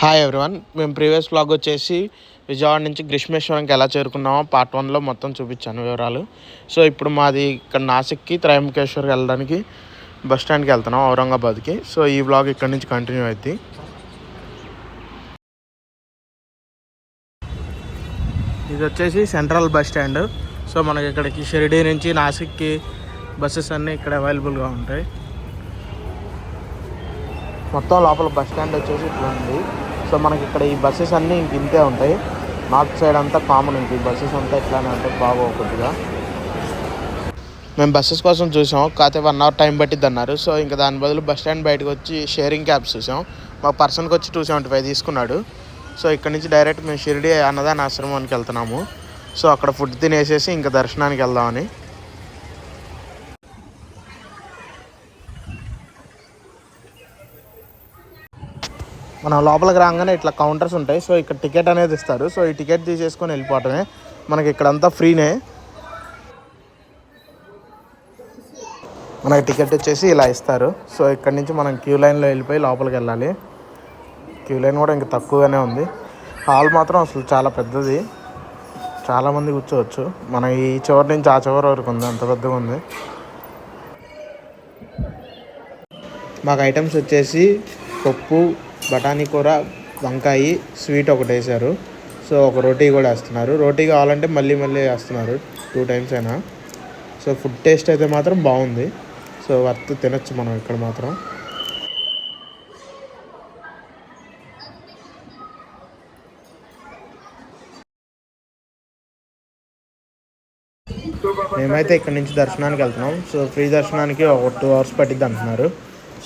Hi everyone. మేము previous vlog వచ్చేసి విజయవాడ నుంచి గ్రీష్మేశ్వరంకి ఎలా చేరుకున్నామో పార్ట్ 1లో మొత్తం చూపించాను వివరాలు. సో ఇప్పుడు మాది ఇక్కడ నాసిక్కి త్రయంబకేశ్వర్కి వెళ్ళడానికి బస్ స్టాండ్కి వెళ్తున్నాం ఔరంగాబాద్కి. సో ఈ వ్లాగ్ ఇక్కడ నుంచి కంటిన్యూ అవుతుంది. ఇది వచ్చేసి సెంట్రల్ బస్ స్టాండ్. సో మనకి ఇక్కడికి షిరిడీ నుంచి నాసిక్కి బస్సెస్ అన్నీ ఇక్కడ అవైలబుల్గా ఉంటాయి. మొత్తం లోపల బస్ స్టాండ్ వచ్చేసి ఇట్లా ఉంది. సో మనకి ఇక్కడ ఈ బస్సెస్ అన్నీ ఇంతే ఉంటాయి. నార్త్ సైడ్ అంతా కామన్, ఇంక ఈ బస్సెస్ అంతా ఇట్లానే ఉంటాయి బాగోకొద్దిగా. మేము బస్సెస్ కోసం చూసాం, కాకపోతే 1 అవర్ టైం పట్టిద్ది అన్నారు. సో ఇంకా దాని బదులు బస్ స్టాండ్ బయటకు వచ్చి షేరింగ్ క్యాబ్స్ చూసాం. మా పర్సన్కి వచ్చి 275 తీసుకున్నాడు. సో ఇక్కడ నుంచి డైరెక్ట్ మేము షిరిడీ అన్నదాన ఆశ్రమానికి వెళ్తున్నాము. సో అక్కడ ఫుడ్ తినేసేసి ఇంకా దర్శనానికి వెళ్దామని. మనం లోపలికి రాగానే ఇట్లా కౌంటర్స్ ఉంటాయి. సో ఇక్కడ టికెట్ అనేది ఇస్తారు. సో ఈ టికెట్ తీసేసుకొని వెళ్ళిపోవటమే. మనకి ఇక్కడంతా ఫ్రీనే. మనకి టికెట్ వచ్చేసి ఇలా ఇస్తారు. సో ఇక్కడ నుంచి మనం క్యూ లైన్లో వెళ్ళిపోయి లోపలికి వెళ్ళాలి. క్యూ లైన్ కూడా ఇంకా తక్కువగానే ఉంది. హాల్ మాత్రం అసలు చాలా పెద్దది, చాలామంది కూర్చోవచ్చు. మన ఈ చివరి నుంచి ఆ చివరి వరకు ఉంది, అంత పెద్దగా ఉంది. మాకు ఐటమ్స్ వచ్చేసి పప్పు, బఠానీ కూర, వంకాయ, స్వీట్ ఒకటి వేశారు. సో ఒక రోటీ కూడా వేస్తున్నారు. రోటీ కావాలంటే మళ్ళీ వేస్తున్నారు 2 times అయినా. సో ఫుడ్ టేస్ట్ అయితే మాత్రం బాగుంది. సో వర్త్ తినచ్చు మనం ఇక్కడ మాత్రం. మేమైతే ఇక్కడ నుంచి దర్శనానికి వెళ్తున్నాం. సో ఫ్రీ దర్శనానికి ఒక 2 hours పట్టిద్ది అంటున్నారు.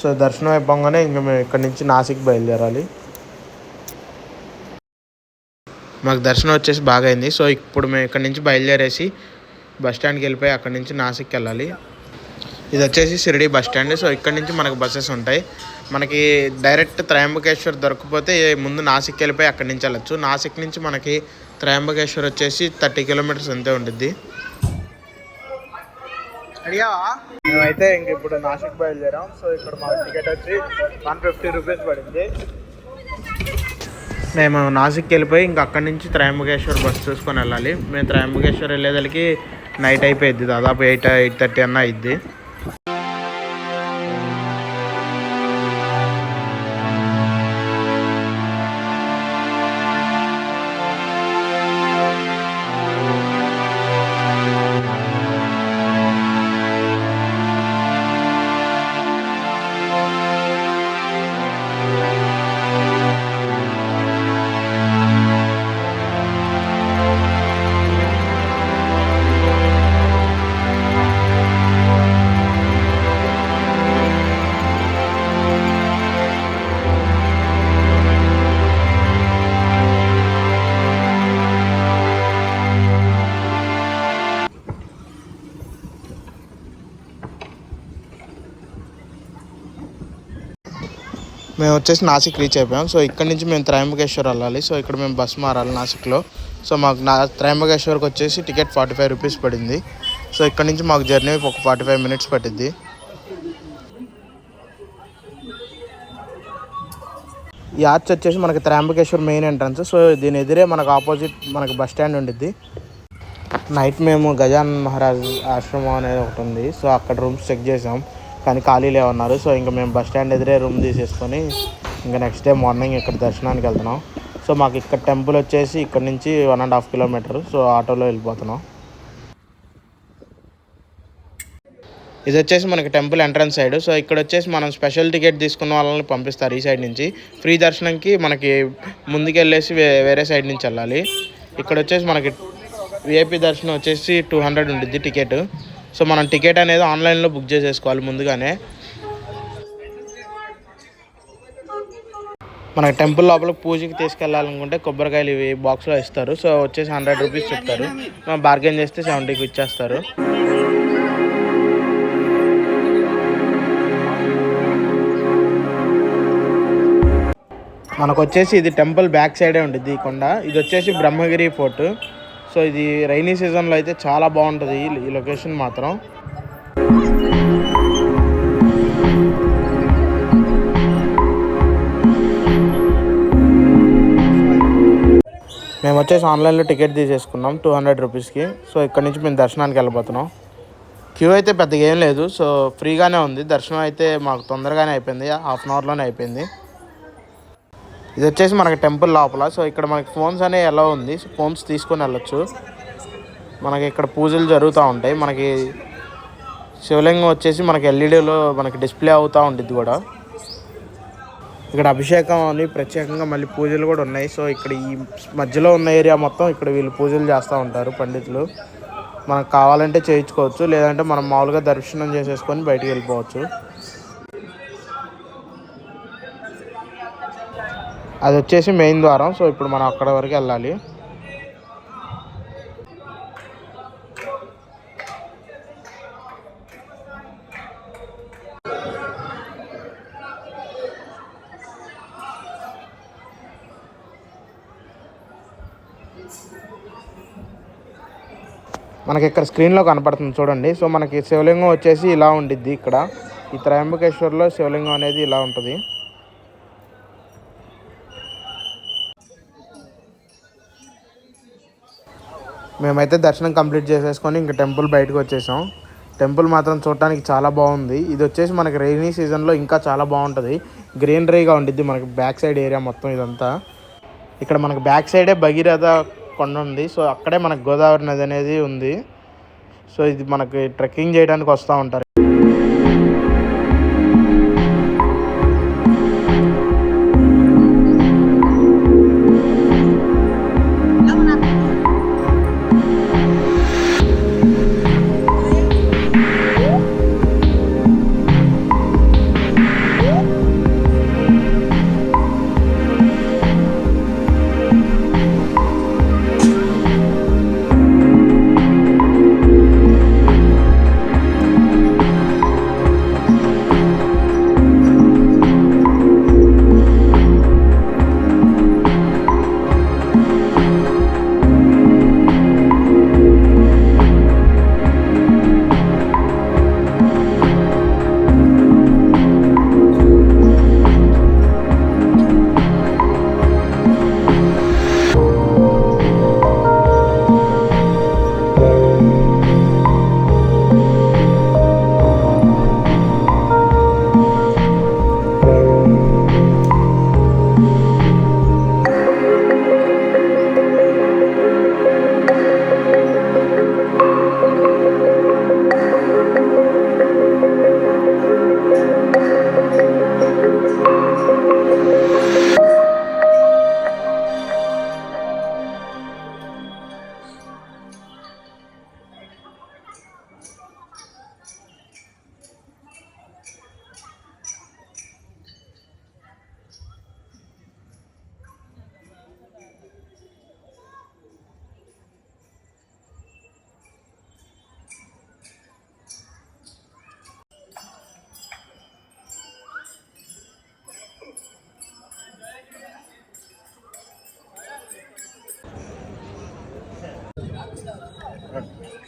సో దర్శనం అయిపోగానే ఇంకా మేము ఇక్కడ నుంచి నాసిక్ బయలుదేరాలి. మాకు దర్శనం వచ్చేసి బాగా అయింది. సో ఇప్పుడు మేము ఇక్కడ నుంచి బయలుదేరేసి బస్ స్టాండ్కి వెళ్ళిపోయి అక్కడ నుంచి నాసిక్కి వెళ్ళాలి. ఇది వచ్చేసి షిరిడీ బస్ స్టాండ్. సో ఇక్కడ నుంచి మనకు బస్సెస్ ఉంటాయి. మనకి డైరెక్ట్ త్రయంబకేశ్వర్ దొరకకపోతే ముందు నాసిక్కి వెళ్ళిపోయి అక్కడి నుంచి వెళ్ళచ్చు. నాసిక్ నుంచి మనకి త్రయంబకేశ్వర్ వచ్చేసి 30 kilometers అంతే ఉంటుంది. మేమైతే ఇంక ఇప్పుడు నాసిక్ బయలుదేరాం. సో ఇక్కడ మా టికెట్ వచ్చి 150 rupees పడింది. మేము నాసిక్కి వెళ్ళిపోయి ఇంక అక్కడి నుంచి త్రయంబకేశ్వర్ బస్ చూసుకొని వెళ్ళాలి. మేము త్రయంబకేశ్వర్ వెళ్ళేదానికి నైట్ అయిపోయింది, దాదాపు 8-8:30 అన్న అయింది. మేము వచ్చేసి నాసిక్ రీచ్ అయిపోయాం. సో ఇక్కడ నుంచి మేము త్రయంబకేశ్వర్ వెళ్ళాలి. సో ఇక్కడ మేము బస్ మారాలి నాసిక్లో. సో మాకు త్రయంబకేశ్వర్కి వచ్చేసి టికెట్ 45 rupees పడింది. సో ఇక్కడ నుంచి మాకు జర్నీ ఒక 45 minutes పట్టింది. ఈ ఆర్చ్ వచ్చేసి మనకి త్రయంబకేశ్వర్ మెయిన్ ఎంట్రన్స్. సో దీని ఎదురే మనకు ఆపోజిట్ మనకి బస్ స్టాండ్ ఉండిద్ది. నైట్ మేము గజాన్ మహారాజ్ ఆశ్రమం అనేది ఒకటి ఉంది. సో అక్కడ రూమ్స్ చెక్ చేసాం, కానీ ఖాళీ లేవన్నారు. సో ఇంకా మేము బస్ స్టాండ్ ఎదురే రూమ్ తీసేసుకొని ఇంకా నెక్స్ట్ డే మార్నింగ్ ఇక్కడ దర్శనానికి వెళ్తున్నాం. సో మాకు ఇక్కడ టెంపుల్ వచ్చేసి ఇక్కడ నుంచి 1.5 kilometers. సో ఆటోలో వెళ్ళిపోతున్నాం. ఇది వచ్చేసి మనకి టెంపుల్ ఎంట్రన్స్ సైడ్. సో ఇక్కడ వచ్చేసి మనం స్పెషల్ టికెట్ తీసుకున్న వాళ్ళని పంపిస్తారు ఈ సైడ్ నుంచి. ఫ్రీ దర్శనంకి మనకి ముందుకు వెళ్ళేసి వేరే సైడ్ నుంచి వెళ్ళాలి. ఇక్కడ వచ్చేసి మనకి విఐపి దర్శనం వచ్చేసి 200 ఉంటుంది టికెట్. సో మనం టికెట్ అనేది ఆన్లైన్లో బుక్ చేసేసుకోవాలి ముందుగానే. మనకి టెంపుల్ లోపలికి పూజకి తీసుకెళ్ళాలనుకుంటే కొబ్బరికాయలు ఇవి బాక్స్లో ఇస్తారు. సో వచ్చేసి 100 rupees చెప్తారు. మనం బార్గెన్ చేస్తే 70కి ఇచ్చేస్తారు. మనకు వచ్చేసి ఇది టెంపుల్ బ్యాక్ సైడే ఉంటుంది ఈ కొండ. ఇది వచ్చేసి బ్రహ్మగిరి ఫోర్ట్. సో ఇది రైనీ సీజన్లో అయితే చాలా బాగుంటుంది ఈ లొకేషన్ మాత్రం. మేము వచ్చేసి ఆన్లైన్లో టికెట్ తీసేసుకున్నాం 200 రూపీస్కి. సో ఇక్కడ నుంచి మేము దర్శనానికి వెళ్ళిపోతున్నాం. క్యూ అయితే పెద్దగా ఏం లేదు, సో ఫ్రీగానే ఉంది. దర్శనం అయితే మాకు తొందరగానే అయిపోయింది, హాఫ్ అన్ అవర్లోనే అయిపోయింది. ఇది వచ్చేసి మనకి టెంపుల్ లోపల. సో ఇక్కడ మనకి ఫోన్స్ అనేవి ఎలా ఉంది, సో ఫోన్స్ తీసుకొని వెళ్ళొచ్చు. మనకి ఇక్కడ పూజలు జరుగుతూ ఉంటాయి. మనకి శివలింగం వచ్చేసి మనకి ఎల్ఈడీలో మనకి డిస్ప్లే అవుతూ ఉంటుంది కూడా. ఇక్కడ అభిషేకం అని ప్రత్యేకంగా మళ్ళీ పూజలు కూడా ఉన్నాయి. సో ఇక్కడ ఈ మధ్యలో ఉన్న ఏరియా మొత్తం ఇక్కడ వీళ్ళు పూజలు చేస్తూ ఉంటారు పండితులు. మనకు కావాలంటే చేయించుకోవచ్చు, లేదంటే మనం మామూలుగా దర్శనం చేసేసుకొని బయటికి వెళ్ళిపోవచ్చు. అది వచ్చేసి మెయిన్ ద్వారం. సో ఇప్పుడు మనం అక్కడ వరకు వెళ్ళాలి. మనకి ఇక్కడ స్క్రీన్లో కనపడుతుంది చూడండి. సో మనకి శివలింగం వచ్చేసి ఇలా ఉండిద్ది. ఇక్కడ ఈ త్రయంబకేశ్వర్లో శివలింగం అనేది ఇలా ఉంటుంది. మేమైతే దర్శనం కంప్లీట్ చేసేసుకొని ఇంక టెంపుల్ బయటకు వచ్చేసాం. టెంపుల్ మాత్రం చూడటానికి చాలా బాగుంది. ఇది వచ్చేసి మనకి రైనీ సీజన్లో ఇంకా చాలా బాగుంటుంది. గ్రీనరీగా ఉండిద్ది మనకి బ్యాక్ సైడ్ ఏరియా మొత్తం ఇదంతా. ఇక్కడ మనకి బ్యాక్ సైడే భగీరథ కొండ ఉంది. సో అక్కడే మనకు గోదావరి నది అనేది ఉంది. సో ఇది మనకి ట్రెక్కింగ్ చేయడానికి వస్తూ ఉంటారు.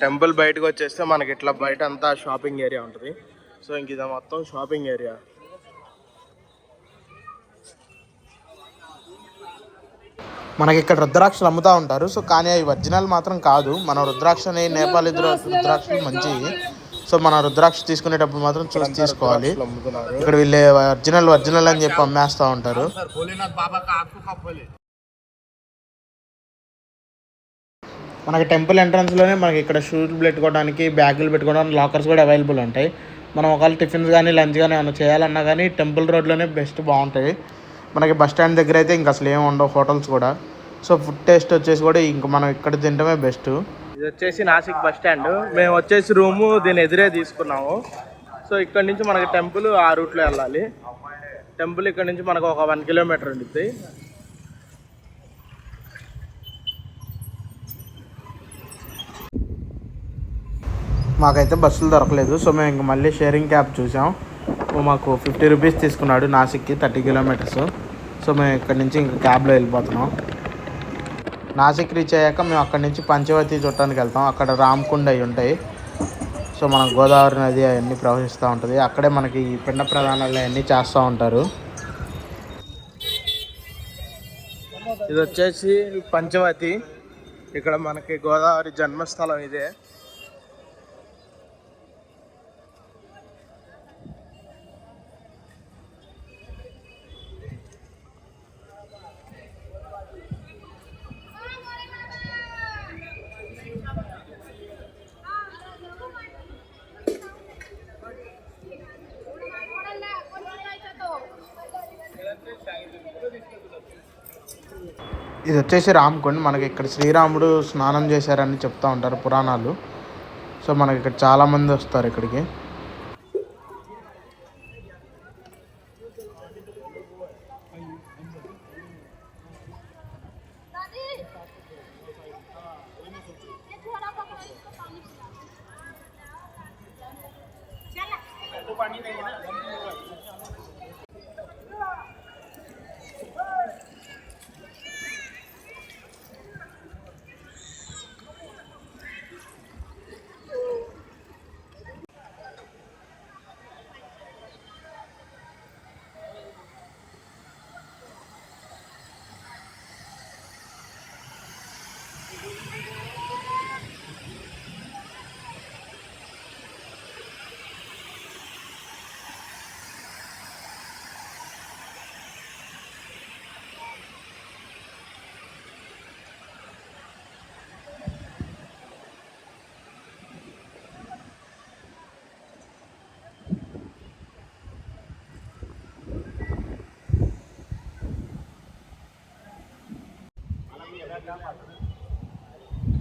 టెంపుల్ బయటకు వచ్చేస్తే మనకి ఇట్లా బయట అంతా షాపింగ్ ఏరియా ఉంటుంది. సో ఇంక ఇది మొత్తం షాపింగ్ ఏరియా. మనకి ఇక్కడ రుద్రాక్షలు అమ్ముతూ ఉంటారు. సో కానీ అవి ఒరిజినల్ మాత్రం కాదు. మన రుద్రాక్షని నేపాల్ రుద్రాక్షలు మంచివి. సో మన రుద్రాక్ష తీసుకునేటప్పుడు మాత్రం చూసి తీసుకోవాలి. ఇక్కడ వీళ్ళు ఒరిజినల్ అని చెప్పి అమ్మేస్తూ ఉంటారు. మనకి టెంపుల్ ఎంట్రన్స్లోనే మనకి ఇక్కడ షూస్ పెట్టుకోవడానికి, బ్యాగులు పెట్టుకోవడానికి లాకర్స్ కూడా అవైలబుల్ ఉంటాయి. మనం ఒకవేళ టిఫిన్స్ కానీ లంచ్ కానీ ఏమైనా చేయాలన్నా కానీ టెంపుల్ రోడ్లోనే బెస్ట్ బాగుంటాయి. మనకి బస్ స్టాండ్ దగ్గర అయితే ఇంకా అసలు ఏమి ఉండవు హోటల్స్ కూడా. సో ఫుడ్ టేస్ట్ వచ్చేసి కూడా ఇంక మనం ఇక్కడ తినడమే బెస్ట్. ఇది వచ్చేసి నాసిక్ బస్ స్టాండ్. మేము వచ్చేసి రూము దీని ఎదురే తీసుకున్నాము. సో ఇక్కడ నుంచి మనకి టెంపుల్ ఆ రూట్లో వెళ్ళాలి. టెంపుల్ ఇక్కడ నుంచి మనకు ఒక 1 కిలోమీటర్ ఉంటుంది. మాకైతే బస్సులు దొరకలేదు. సో మేము ఇంక మళ్ళీ షేరింగ్ క్యాబ్ చూసాం. మాకు 50 రూపీస్ తీసుకున్నాడు నాసిక్కి 30 కిలోమీటర్స్. సో మేము ఇక్కడ నుంచి ఇంక క్యాబ్లో వెళ్ళిపోతున్నాం. నాసిక్ రీచ్ అయ్యాక మేము అక్కడి నుంచి పంచవతి చూడటానికి వెళ్తాం. అక్కడ రామకుండ అవి ఉంటాయి. సో మన గోదావరి నది అవన్నీ ప్రవహిస్తూ ఉంటుంది. అక్కడే మనకి ఈ పిండ ప్రదానాలు అవన్నీ చేస్తూ ఉంటారు. ఇది వచ్చేసి పంచవతి. ఇక్కడ మనకి గోదావరి జన్మస్థలం ఇదే. ఇది వచ్చేసి రామకుండ్. మనకి ఇక్కడ శ్రీరాముడు స్నానం చేశారని చెప్తూ ఉంటారు పురాణాలు. సో మనకి ఇక్కడ చాలామంది వస్తారు ఇక్కడికి.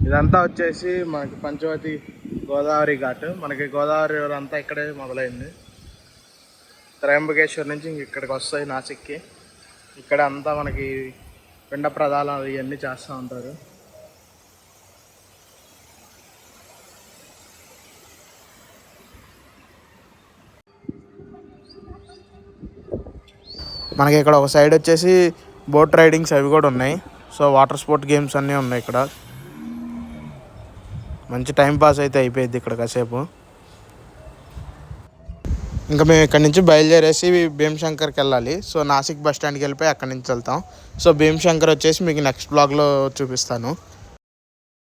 ఇదంతా వచ్చేసి మనకి పంచవతి గోదావరి ఘాట్. మనకి గోదావరి అంతా ఇక్కడే మొదలైంది. త్రయంబకేశ్వర్ నుంచి ఇంక ఇక్కడికి వస్తాయి నాసిక్కి. ఇక్కడ అంతా మనకి పిండ ప్రదానాలు ఇవన్నీ చేస్తూ ఉంటారు. మనకి ఇక్కడ ఒక సైడ్ వచ్చేసి బోట్ రైడింగ్స్ అవి కూడా ఉన్నాయి. సో వాటర్ స్పోర్ట్ గేమ్స్ అన్నీ ఉన్నాయి ఇక్కడ. మంచి టైం పాస్ అయితే అయిపోయింది ఇక్కడ కాసేపు. ఇంకా మేము ఇక్కడ నుంచి బయలుదేరేసి భీమశంకర్కి వెళ్ళాలి. సో నాసిక్ బస్ స్టాండ్కి వెళ్ళిపోయి అక్కడి నుంచి వెళ్తాం. సో భీమశంకర్ వచ్చేసి మీకు నెక్స్ట్ బ్లాగ్లో చూపిస్తాను.